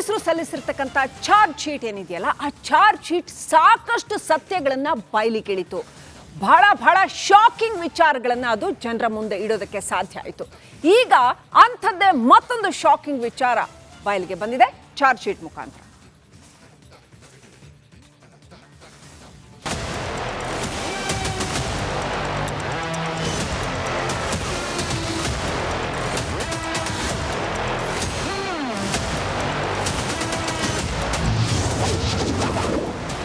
ಪೊಲೀಸರು ಸಲ್ಲಿಸಿರ್ತಕ್ಕಂಥ charge sheet ಏನಿದೆಯಲ್ಲ, ಆ ಚಾರ್ಜ್ ಶೀಟ್ ಸಾಕಷ್ಟು ಸತ್ಯಗಳನ್ನ ಬಯಲಿಗಿಳಿತು. ಬಹಳ ಶಾಕಿಂಗ್ ವಿಚಾರಗಳನ್ನ ಅದು ಜನರ ಮುಂದೆ ಇಡೋದಕ್ಕೆ ಸಾಧ್ಯ ಆಯಿತು. ಈಗ ಅಂಥದ್ದೇ ಮತ್ತೊಂದು ಶಾಕಿಂಗ್ ವಿಚಾರ ಬಯಲಿಗೆ ಬಂದಿದೆ ಚಾರ್ಜ್ ಶೀಟ್ ಮುಖಾಂತರ.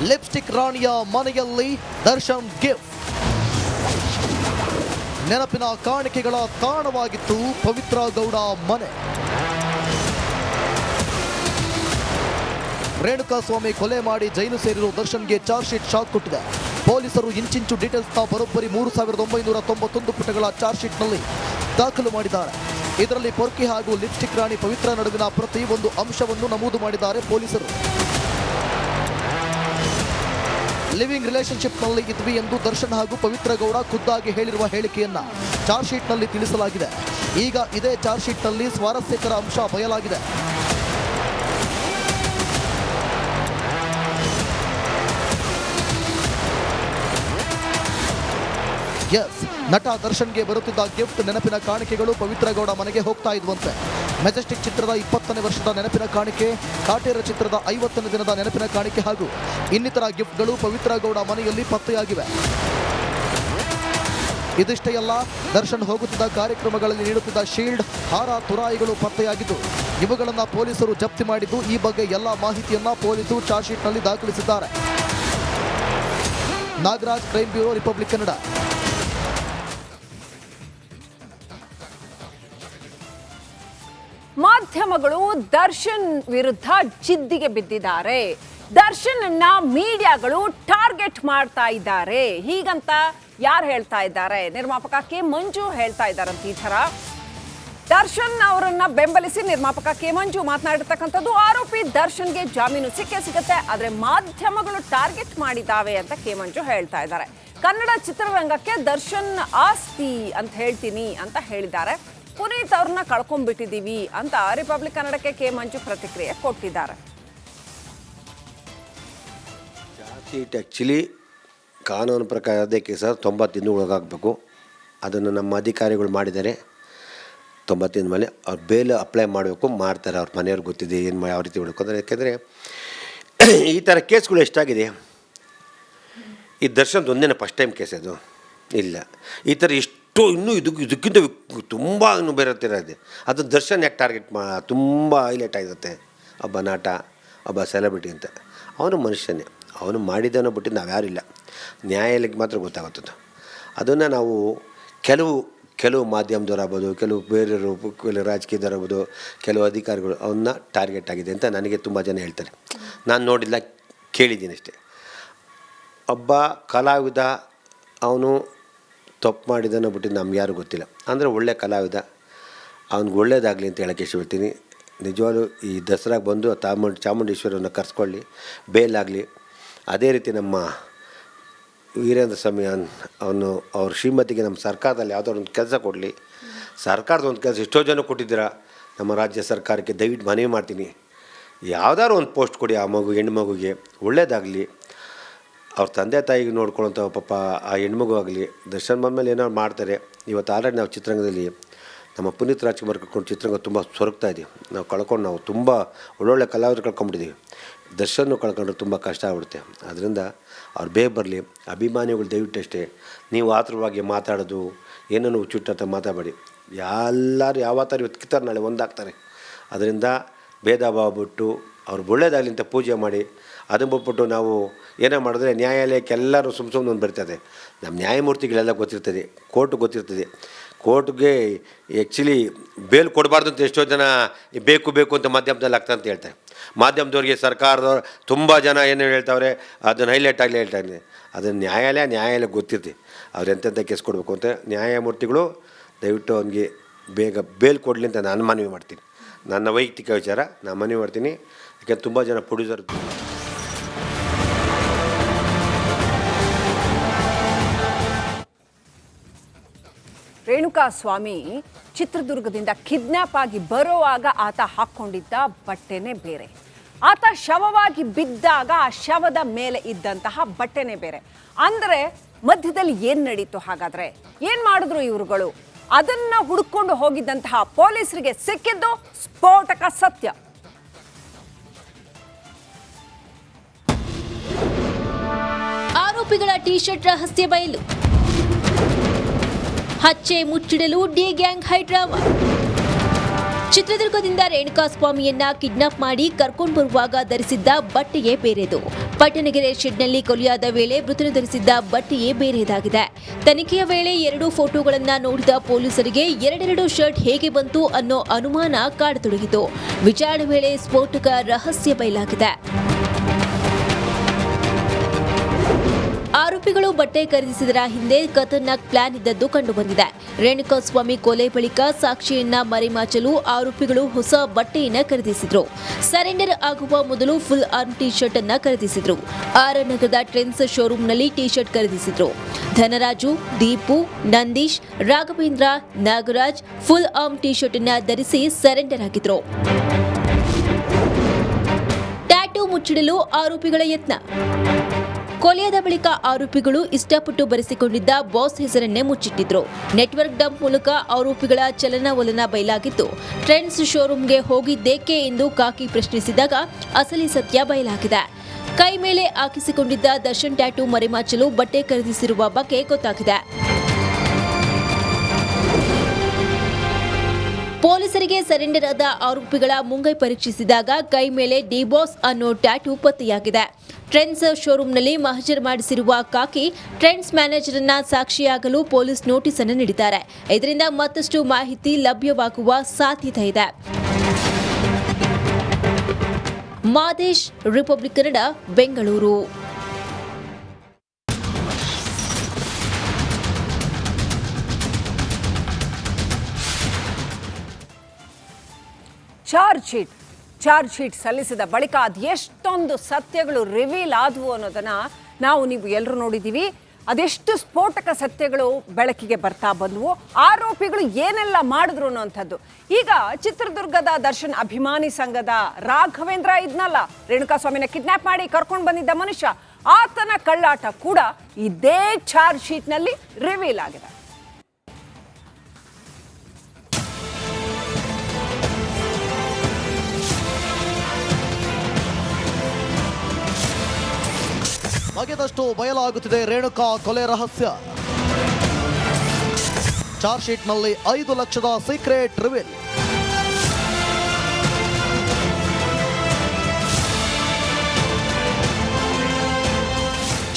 ಲಿಪ್ಸ್ಟಿಕ್ ರಾಣಿಯ ಮನೆಯಲ್ಲಿ ದರ್ಶನ್ ಗಿಫ್ಟ್. ನೆನಪಿನ ಕಾಣಿಕೆಗಳ ತಾಣವಾಗಿತ್ತು ಪವಿತ್ರ ಗೌಡ ಮನೆ. ರೇಣುಕಾಸ್ವಾಮಿ ಕೊಲೆ ಮಾಡಿ ಜೈಲು ಸೇರಿರೋ ದರ್ಶನ್ಗೆ ಚಾರ್ಜ್ ಶೀಟ್ ಶಾಕ್ ಕೊಟ್ಟಿದೆ. ಪೊಲೀಸರು ಇಂಚಿಂಚು ಡೀಟೇಲ್ಸ್ನ ಬರೋಬ್ಬರಿ 3991 ಪುಟಗಳ ಚಾರ್ಜ್ ಶೀಟ್ನಲ್ಲಿ ದಾಖಲು ಮಾಡಿದ್ದಾರೆ. ಇದರಲ್ಲಿ ಪೊರ್ಕಿ ಹಾಗೂ ಲಿಪ್ಸ್ಟಿಕ್ ರಾಣಿ ಪವಿತ್ರ ನಡುವಿನ ಪ್ರತಿ ಒಂದು ಅಂಶವನ್ನು ನಮೂದು ಮಾಡಿದ್ದಾರೆ ಪೊಲೀಸರು. ಲಿವಿಂಗ್ ರಿಲೇಶನ್ಶಿಪ್ನಲ್ಲಿ ಇದ್ವಿ ಎಂದು ದರ್ಶನ್ ಹಾಗೂ ಪವಿತ್ರ ಗೌಡ ಖುದ್ದಾಗಿ ಹೇಳಿರುವ ಹೇಳಿಕೆಯನ್ನ ಚಾರ್ಜ್ ಶೀಟ್ನಲ್ಲಿ ತಿಳಿಸಲಾಗಿದೆ. ಈಗ ಇದೇ ಚಾರ್ಜ್ ಶೀಟ್ನಲ್ಲಿ ಸ್ವಾರಸ್ಯಕರ ಅಂಶ ಬಯಲಾಗಿದೆ. ಎಸ್, ನಟ ದರ್ಶನ್ಗೆ ಬರುತ್ತಿದ್ದ ಗಿಫ್ಟ್ ನೆನಪಿನ ಕಾಣಿಕೆಗಳು ಪವಿತ್ರ ಗೌಡ ಮನೆಗೆ ಹೋಗ್ತಾ ಇದ್ವಂತೆ. ಮೆಜೆಸ್ಟಿಕ್ ಚಿತ್ರದ 20ನೇ ವರ್ಷದ ನೆನಪಿನ ಕಾಣಿಕೆ, ಕಾಟೇರ ಚಿತ್ರದ 50ನೇ ದಿನದ ನೆನಪಿನ ಕಾಣಿಕೆ ಹಾಗೂ ಇನ್ನಿತರ ಗಿಫ್ಟ್ಗಳು ಪವಿತ್ರ ಗೌಡ ಮನೆಯಲ್ಲಿ ಪತ್ತೆಯಾಗಿವೆ. ಇದಿಷ್ಟೇ ಅಲ್ಲ, ದರ್ಶನ್ ಹೋಗುತ್ತಿದ್ದ ಕಾರ್ಯಕ್ರಮಗಳಲ್ಲಿ ನೀಡುತ್ತಿದ್ದ ಶೀಲ್ಡ್, ಹಾರ, ತುರಾಯಿಗಳು ಪತ್ತೆಯಾಗಿದ್ದು ಇವುಗಳನ್ನು ಪೊಲೀಸರು ಜಪ್ತಿ ಮಾಡಿದ್ದು. ಈ ಬಗ್ಗೆ ಎಲ್ಲ ಮಾಹಿತಿಯನ್ನ ಪೊಲೀಸರು ಚಾರ್ಜ್ ಶೀಟ್ನಲ್ಲಿ ದಾಖಲಿಸಿದ್ದಾರೆ. Nagaraj, crime bureau, republic Kannada. ಮಾಧ್ಯಮಗಳು ದರ್ಶನ್ ವಿರುದ್ಧ ಜಿದ್ದಿಗೆ ಬಿದ್ದಿದ್ದಾರೆ. ದರ್ಶನ್ ಅನ್ನ ಮೀಡಿಯಾಗಳು ಟಾರ್ಗೆಟ್ ಮಾಡ್ತಾ ಇದ್ದಾರೆ. ಹೀಗಂತ ಯಾರು ಹೇಳ್ತಾ ಇದ್ದಾರೆ? ನಿರ್ಮಾಪಕ ಕೆ ಮಂಜು ಹೇಳ್ತಾ ಇದ್ದಾರಂತ. ಈ ತರ ದರ್ಶನ್ ಅವರನ್ನ ಬೆಂಬಲಿಸಿ ನಿರ್ಮಾಪಕ ಕೆ ಮಂಜು ಮಾತನಾಡಿರ್ತಕ್ಕಂಥದ್ದು. ಆರೋಪಿ ದರ್ಶನ್ಗೆ ಜಾಮೀನು ಸಿಗುತ್ತೆ, ಆದ್ರೆ ಮಾಧ್ಯಮಗಳು ಟಾರ್ಗೆಟ್ ಮಾಡಿದ್ದಾವೆ ಅಂತ ಕೆ ಮಂಜು ಹೇಳ್ತಾ ಇದ್ದಾರೆ. ಕನ್ನಡ ಚಿತ್ರರಂಗಕ್ಕೆ ದರ್ಶನ್ ಆಸ್ತಿ ಅಂತ ಹೇಳ್ತೀನಿ ಅಂತ ಹೇಳಿದ್ದಾರೆ. ಪುನೀತ್ ಅವ್ರನ್ನ ಕಳ್ಕೊಂಡ್ಬಿಟ್ಟಿದ್ದೀವಿ ಅಂತ ರಿಪಬ್ಲಿಕ್ ಕನ್ನಡಕ್ಕೆ ಕೆ ಮಂಜು ಪ್ರತಿಕ್ರಿಯೆ ಕೊಟ್ಟಿದ್ದಾರೆ. ಸೀಟ್ ಆ್ಯಕ್ಚುಲಿ ಕಾನೂನು ಪ್ರಕಾರ ಅದಕ್ಕೆ ಸರ್ 90 ದಿನ ಒಳಗಾಗಬೇಕು. ಅದನ್ನು ನಮ್ಮ ಅಧಿಕಾರಿಗಳು ಮಾಡಿದ್ದಾರೆ. 90 ದಿನ ಮೇಲೆ ಅವ್ರು ಬೇಲ್ ಅಪ್ಲೈ ಮಾಡಬೇಕು, ಮಾಡ್ತಾರೆ. ಅವ್ರ ಮನೆಯವ್ರಿಗೆ ಗೊತ್ತಿದೆ ಏನು ಯಾವ ರೀತಿ ಹುಡುಕೋದ್ರೆ. ಯಾಕೆಂದರೆ ಈ ಥರ ಕೇಸ್ಗಳು ಎಷ್ಟಾಗಿದೆ. ಈ ದರ್ಶನ್ ಒಂದೇನ ಫಸ್ಟ್ ಟೈಮ್ ಕೇಸ್ ಅದು ಇಲ್ಲ. ಈ ಥರ ಇನ್ನೂ ಇದಕ್ಕಿಂತ ತುಂಬ ಇನ್ನೂ ಬೇರೆ ಥರ ಇದೆ. ಅದು ದರ್ಶನ್ ಯಾಕೆ ಟಾರ್ಗೆಟ್ ತುಂಬ ಹೈಲೈಟ್ ಆಗಿರುತ್ತೆ. ಒಬ್ಬ ನಟ, ಒಬ್ಬ ಸೆಲೆಬ್ರಿಟಿ ಅಂತ. ಅವನು ಮನುಷ್ಯನೇ, ಅವನು ಮಾಡಿದ್ದನ್ನು ಬಿಟ್ಟು ನಾವು ಯಾರಿಲ್ಲ. ನ್ಯಾಯಾಲಯಕ್ಕೆ ಮಾತ್ರ ಗೊತ್ತಾಗುತ್ತದೆ. ಅದನ್ನು ನಾವು ಕೆಲವು ಮಾಧ್ಯಮದವರಾಗ್ಬೋದು, ಕೆಲವು ಬೇರೆಯವರು, ಕೆಲವು ರಾಜಕೀಯದವರಾಗ್ಬೋದು, ಕೆಲವು ಅಧಿಕಾರಿಗಳು ಅವನ್ನ ಟಾರ್ಗೆಟ್ ಆಗಿದೆ ಅಂತ ನನಗೆ ತುಂಬ ಜನ ಹೇಳ್ತಾರೆ. ನಾನು ನೋಡಿಲ್ಲ, ಕೇಳಿದ್ದೀನಿ ಅಷ್ಟೇ. ಒಬ್ಬ ಕಲಾವಿದ ಅವನು ತಪ್ಪು ಮಾಡಿದ್ದನ್ನು ಬಿಟ್ಟು ನಮ್ಗೆ ಯಾರು ಗೊತ್ತಿಲ್ಲ. ಅಂದರೆ ಒಳ್ಳೆ ಕಲಾವಿದ, ಅವ್ನಿಗೆ ಒಳ್ಳೇದಾಗಲಿ ಅಂತ ಹೇಳೋಕ್ಕೆ ಇಷ್ಟಪಡ್ತೀನಿ. ನಿಜವಾಗ್ಲೂ ಈ ದಸರಾಗೆ ಬಂದು ಚಾಮುಂಡೇಶ್ವರಿಯನ್ನು ಕರೆಸ್ಕೊಳ್ಳಿ, ಬೇಲಾಗಲಿ. ಅದೇ ರೀತಿ ನಮ್ಮ ವೀರೇಂದ್ರ ಸ್ವಾಮಿ ಅವನು ಅವ್ರ ಶ್ರೀಮತಿಗೆ ನಮ್ಮ ಸರ್ಕಾರದಲ್ಲಿ ಯಾವುದಾದ್ರು ಒಂದು ಕೆಲಸ ಕೊಡಲಿ. ಸರ್ಕಾರದ ಒಂದು ಕೆಲಸ ಎಷ್ಟೋ ಜನ ಕೊಟ್ಟಿದ್ದೀರಾ. ನಮ್ಮ ರಾಜ್ಯ ಸರ್ಕಾರಕ್ಕೆ ದಯವಿಟ್ಟು ಮನವಿ ಮಾಡ್ತೀನಿ, ಯಾವುದಾದ್ರು ಒಂದು ಪೋಸ್ಟ್ ಕೊಡಿ ಆ ಹೆಣ್ಣು ಮಗುಗೆ, ಒಳ್ಳೇದಾಗಲಿ. ಅವ್ರ ತಂದೆ ತಾಯಿಗೆ ನೋಡ್ಕೊಳ್ಳೋಂಥ ಪಾಪ ಆ ಹೆಣ್ಮಗು ಆಗಲಿ. ದರ್ಶನ್ ಬಂದಮೇಲೆ ಏನೋ ಮಾಡ್ತಾರೆ. ಇವತ್ತು ಆಲ್ರೆಡಿ ನಾವು ಚಿತ್ರರಂಗದಲ್ಲಿ ನಮ್ಮ ಪುನೀತ್ ರಾಜ್ಕುಮಾರ್ ಕಳ್ಕೊಂಡು ಚಿತ್ರರಂಗ ತುಂಬ ಸೊರಗ್ತಾ ಇದ್ದೀವಿ. ನಾವು ತುಂಬ ಒಳ್ಳೊಳ್ಳೆ ಕಲಾವಿದರು ಕಳ್ಕೊಂಡ್ಬಿಟ್ಟಿದ್ದೀವಿ. ದರ್ಶನ್ನು ಕಳ್ಕೊಂಡ್ರೆ ತುಂಬ ಕಷ್ಟ ಆಗ್ಬಿಡುತ್ತೆ. ಅದರಿಂದ ಅವ್ರು ಬೇಗ ಬರಲಿ. ಅಭಿಮಾನಿಗಳು ದಯವಿಟ್ಟು ಅಷ್ಟೇ, ನೀವು ಆತುರವಾಗಿ ಮಾತಾಡೋದು, ಏನನ್ನು ಹುಚ್ಚುಟ್ಟಂತ ಮಾತಾಡಬೇಡಿ. ಎಲ್ಲರೂ ಯಾವತ್ತಾರು ಇವತ್ತು ಕಿತ್ತಾರೆ, ನಾಳೆ ಒಂದಾಗ್ತಾರೆ. ಅದರಿಂದ ಭೇದ ಭಾವ ಬಿಟ್ಟು ಅವ್ರು ಒಳ್ಳೇದಾಗಲಿ ಅಂತ ಪೂಜೆ ಮಾಡಿ, ಅದನ್ನು ಬಿಟ್ಬಿಟ್ಟು ನಾವು ಏನೋ ಮಾಡಿದ್ರೆ ನ್ಯಾಯಾಲಯಕ್ಕೆ ಎಲ್ಲರೂ ಸುಮ್ಮನೆ ಒಂದು ಬರ್ತದೆ. ನಮ್ಮ ನ್ಯಾಯಮೂರ್ತಿಗಳೆಲ್ಲ ಗೊತ್ತಿರ್ತದೆ, ಕೋರ್ಟ್ ಗೊತ್ತಿರ್ತದೆ. ಕೋರ್ಟ್ಗೆ ಆ್ಯಕ್ಚುಲಿ ಬೇಲ್ ಕೊಡಬಾರ್ದು ಅಂತ ಎಷ್ಟೋ ಜನ ಬೇಕು ಅಂತ ಮಾಧ್ಯಮದಲ್ಲಿ ಆಗ್ತಾ ಅಂತ ಹೇಳ್ತಾರೆ. ಮಾಧ್ಯಮದವ್ರಿಗೆ ಸರ್ಕಾರದವ್ರು ತುಂಬ ಜನ ಏನು ಹೇಳ್ತಾವ್ರೆ, ಅದನ್ನು ಹೈಲೈಟ್ ಆಗಲಿ ಹೇಳ್ತಾರೆ. ಅದನ್ನು ನ್ಯಾಯಾಲಯ ಗೊತ್ತಿರ್ತಿ ಅವ್ರು ಎಂತೆಂಥ ಕೇಸ್ ಕೊಡಬೇಕು ಅಂತ. ನ್ಯಾಯಮೂರ್ತಿಗಳು ದಯವಿಟ್ಟು ಅವನಿಗೆ ಬೇಗ ಬೇಲ್ ಕೊಡಲಿ ಅಂತ ನಾನು ಮನವಿ ಮಾಡ್ತೀನಿ. ನನ್ನ ವೈಯಕ್ತಿಕ ವಿಚಾರ ನಾನು ಮನವಿ ಮಾಡ್ತೀನಿ. ಯಾಕೆಂದ್ರೆ ತುಂಬ ಜನ ಪ್ರೊಡ್ಯೂಸರ್ ರೇಣುಕಾಸ್ವಾಮಿ ಚಿತ್ರದುರ್ಗದಿಂದ ಕಿಡ್ನ್ಯಾಪ್ ಆಗಿ ಬರುವಾಗ ಆತ ಹಾಕ್ಕೊಂಡಿದ್ದ ಬಟ್ಟೆನೇ ಬೇರೆ. ಆತ ಶವವಾಗಿ ಬಿದ್ದಾಗ ಆ ಶವದ ಮೇಲೆ ಇದ್ದಂತಹ ಬಟ್ಟೆನೇ ಬೇರೆ. ಅಂದ್ರೆ ಮಧ್ಯದಲ್ಲಿ ಏನ್ ನಡೀತು ಹಾಗಾದ್ರೆ? ಏನ್ ಮಾಡಿದ್ರು ಇವರುಗಳು? ಅದನ್ನ ಹುಡುಕೊಂಡು ಹೋಗಿದ್ದಂತಹ ಪೊಲೀಸರಿಗೆ ಸಿಕ್ಕಿದ್ದು ಸ್ಫೋಟಕ ಸತ್ಯ. ಆರೋಪಿಗಳ ಟಿ ಶರ್ಟ್ ರಹಸ್ಯ ಬಯಲು. ಹಚ್ಚೆ ಮುಚ್ಚಿಡಲು ಡಿ ಗ್ಯಾಂಗ್ ಹೈಡ್ರಾಮಾ. ಚಿತ್ರದುರ್ಗದಿಂದ ರೇಣುಕಾಸ್ವಾಮಿಯನ್ನ ಕಿಡ್ನಾಪ್ ಮಾಡಿ ಕರ್ಕೊಂಡು ಬರುವಾಗ ಧರಿಸಿದ್ದ ಬಟ್ಟೆಯೇ ಬೇರೆದು. ಪಟ್ಟಣಗೆರೆ ಶೆಡ್ನಲ್ಲಿ ಕೊಲೆಯಾದ ವೇಳೆ ಮೃತನು ಧರಿಸಿದ್ದ ಬಟ್ಟೆಯೇ ಬೇರೆದಾಗಿದೆ. ತನಿಖೆಯ ವೇಳೆ 2 ಫೋಟೋಗಳನ್ನ ನೋಡಿದ ಪೊಲೀಸರಿಗೆ ಎರಡೆರಡು ಶರ್ಟ್ ಹೇಗೆ ಬಂತು ಅನ್ನೋ ಅನುಮಾನ ಕಾಡತೊಡಗಿತು. ವಿಚಾರಣೆ ವೇಳೆ ಸ್ಫೋಟಕ ರಹಸ್ಯ ಬಯಲಾಗಿದೆ. ಆರೋಪಿಗಳು ಬಟ್ಟೆ ಖರೀದಿಸಿದರ ಹಿಂದೆ ಖತರ್ನಾಕ್ ಪ್ಲಾನ್ ಇದ್ದದ್ದು ಕಂಡುಬಂದಿದೆ. ರೇಣುಕಾಸ್ವಾಮಿ ಕೊಲೆ ಬಳಿಕ ಸಾಕ್ಷಿಯನ್ನ ಮರೆಮಾಚಲು ಆರೋಪಿಗಳು ಹೊಸ ಬಟ್ಟೆಯನ್ನ ಖರೀದಿಸಿದ್ರು. ಸರೆಂಡರ್ ಆಗುವ ಮೊದಲು ಫುಲ್ ಆರ್ಮ್ ಟಿ ಶರ್ಟ್ ಅನ್ನ ಖರೀದಿಸಿದ್ರು. ಆರ್‌ನಗರದ ಟ್ರೆಂಡ್ಸ್ ಶೋರೂಮ್ನಲ್ಲಿ ಟಿ ಶರ್ಟ್ ಖರೀದಿಸಿದ್ರು. Dhanaraju, Deepu, Nandeesh, Raghavendra, Nagaraj full arm T shirt ಅನ್ನ ಧರಿಸಿ ಸರೆಂಡರ್ ಆಗಿದ್ರು. ಟ್ಯಾಟೂ ಮುಚ್ಚಿಡಲು ಆರೋಪಿಗಳ ಯತ್ನ. ಕೊಲೆಯಾದ ಬಳಿಕ ಆರೋಪಿಗಳು ಇಷ್ಟಪಟ್ಟು ಬರೆಸಿಕೊಂಡಿದ್ದ ಬಾಸ್ ಹೆಸರನ್ನೇ ಮುಚ್ಚಿಟ್ಟಿದ್ರು. ನೆಟ್ವರ್ಕ್ ಡಂಪ್ ಮೂಲಕ ಆರೋಪಿಗಳ ಚಲನವಲನ ಬಯಲಾಗಿದ್ದು, ಟ್ರೆಂಡ್ಸ್ ಶೋರೂಮ್ಗೆ ಹೋಗಿದ್ದೇಕೆ ಎಂದು ಕಾಕಿ ಪ್ರಶ್ನಿಸಿದಾಗ ಅಸಲಿ ಸತ್ಯ ಬಯಲಾಗಿದೆ. ಕೈ ಮೇಲೆ ಹಾಕಿಸಿಕೊಂಡಿದ್ದ ದರ್ಶನ್ ಟ್ಯಾಟೂ ಮರೆಮಾಚಲು ಬಟ್ಟೆ ಖರೀದಿಸಿರುವ ಬಗ್ಗೆ ಗೊತ್ತಾಗಿದೆ. ಪೊಲೀಸರಿಗೆ ಸರೆಂಡರ್ ಆದ ಆರೋಪಿಗಳ ಮುಂಗೈ ಪರೀಕ್ಷಿಸಿದಾಗ ಕೈ ಮೇಲೆ ಡಿ ಬಾಸ್ ಅನ್ನೋ ಟ್ಯಾಟೂ ಪತ್ತೆಯಾಗಿದೆ. ಟ್ರೆಂಡ್ಸ್ ಶೋರೂಮ್ನಲ್ಲಿ ಮಹಜರ್ ಮಾಡಿಸಿರುವ ಕಾಕಿ ಟ್ರೆಂಡ್ಸ್ ಮ್ಯಾನೇಜರ್ ಅನ್ನ ಸಾಕ್ಷಿಯಾಗಲು ಪೊಲೀಸ್ ನೋಟಿಸ್ ಅನ್ನು ನೀಡಿದ್ದಾರೆ. ಇದರಿಂದ ಮತ್ತಷ್ಟು ಮಾಹಿತಿ ಲಭ್ಯವಾಗುವ ಸಾಧ್ಯತೆ ಇದೆ. Madesh, republic Kannada, Bengaluru. Charge sheet ಸಲ್ಲಿಸಿದ ಬಳಿಕ ಅದೆಷ್ಟೊಂದು ಸತ್ಯಗಳು ರಿವೀಲ್ ಆದವು ಅನ್ನೋದನ್ನ ನೀವು ಎಲ್ಲರೂ ನೋಡಿದ್ದೀವಿ. ಅದೆಷ್ಟು ಸ್ಫೋಟಕ ಸತ್ಯಗಳು ಬೆಳಕಿಗೆ ಬರ್ತಾ ಬಂದವು, ಆರೋಪಿಗಳು ಏನೆಲ್ಲ ಮಾಡಿದ್ರು ಅನ್ನೋಂಥದ್ದು. ಈಗ ಚಿತ್ರದುರ್ಗದ ದರ್ಶನ್ ಅಭಿಮಾನಿ ಸಂಘದ ರಾಘವೇಂದ್ರ ಇದ್ನಲ್ಲ, ರೇಣುಕಾಸ್ವಾಮಿನ ಕಿಡ್ನಾಪ್ ಮಾಡಿ ಕರ್ಕೊಂಡು ಬಂದಿದ್ದ ಮನುಷ್ಯ, ಆತನ ಕಳ್ಳಾಟ ಕೂಡ ಇದೇ ಚಾರ್ಜ್ ಶೀಟ್ನಲ್ಲಿ ರಿವೀಲ್ ಆಗಿದೆ. ಬಗೆದಷ್ಟು ಬಯಲಾಗುತ್ತಿದೆ ರೇಣುಕಾ ಕೊಲೆ ರಹಸ್ಯ. ಚಾರ್ಜ್ ಶೀಟ್ನಲ್ಲಿ 5 ಲಕ್ಷದ ಸೀಕ್ರೆಟ್ ರಿವೀಲ್.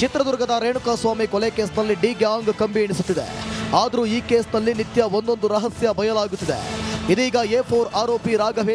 ಚಿತ್ರದುರ್ಗದ ರೇಣುಕಾಸ್ವಾಮಿ ಕೊಲೆ ಕೇಸ್ನಲ್ಲಿ ಡಿ ಗ್ಯಾಂಗ್ ಕಂಬಿ ಎಣಿಸುತ್ತಿದೆ. ಆದರೂ ಈ ಕೇಸ್ನಲ್ಲಿ ನಿತ್ಯ ಒಂದೊಂದು ರಹಸ್ಯ ಬಯಲಾಗುತ್ತಿದೆ. ಇದೀಗ A4 ಆರೋಪಿ ರಾಘವೇಂದ್ರ